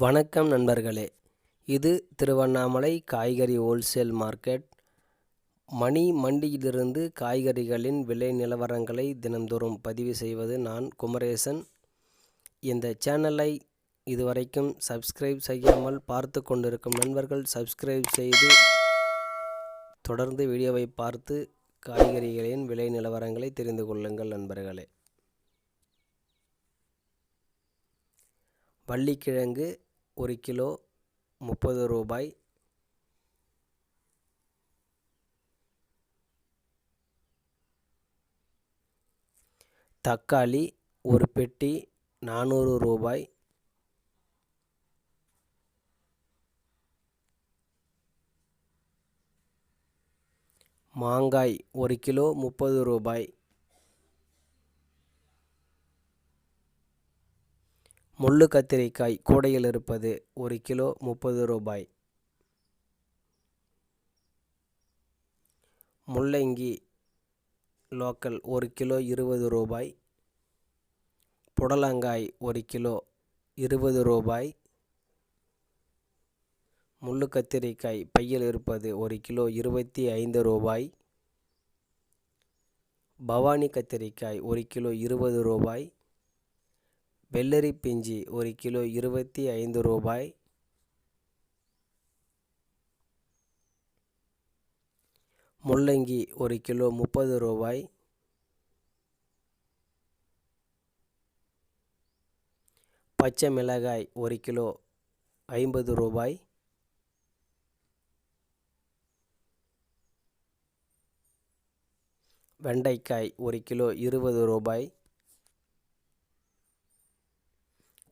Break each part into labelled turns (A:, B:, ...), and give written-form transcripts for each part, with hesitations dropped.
A: வணக்கம் நண்பர்களே, இது திருவண்ணாமலை காய்கறி ஹோல்சேல் மார்க்கெட். மணி மண்டியிலிருந்து காய்கறிகளின் விலை நிலவரங்களை தினந்தோறும் பதிவு செய்வது நான் குமரேசன். இந்த சேனலை இதுவரைக்கும் சப்ஸ்கிரைப் செய்யாமல் பார்த்து கொண்டிருக்கும் நண்பர்கள் சப்ஸ்கிரைப் செய்து தொடர்ந்து வீடியோவை பார்த்து காய்கறிகளின் விலை நிலவரங்களை தெரிந்து கொள்ளுங்கள் நண்பர்களே. வள்ளிக்கிழங்கு 1 கிலோ 30 ரூபாய். தக்காளி ஒரு பெட்டி 400 ரூபாய். மாங்காய் 1 கிலோ 30 ரூபாய். முள்ளு கத்திரிக்காய் கூடையில் இருப்பது 1 கிலோ 30 ரூபாய். முள்ளங்கி லோக்கல் 1 கிலோ 20 ரூபாய். புடலங்காய் 1 கிலோ 20 ரூபாய். முள்ளு கத்திரிக்காய் பையில் இருப்பது 1 கிலோ 25 ரூபாய். பவானி கத்திரிக்காய் 1 கிலோ 20 ரூபாய். வெள்ளரி பிஞ்சி 1 கிலோ 25 ரூபாய். முள்ளங்கி 1 கிலோ 30 ரூபாய். பச்சை மிளகாய் 1 கிலோ 50 ரூபாய். வெண்டைக்காய் 1 கிலோ 20 ரூபாய்.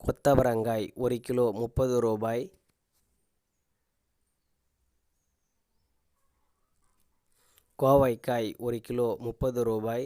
A: கொத்தவரங்காய் 1 கிலோ 30 ரூபாய். கோவைக்காய் 1 கிலோ 30 ரூபாய்.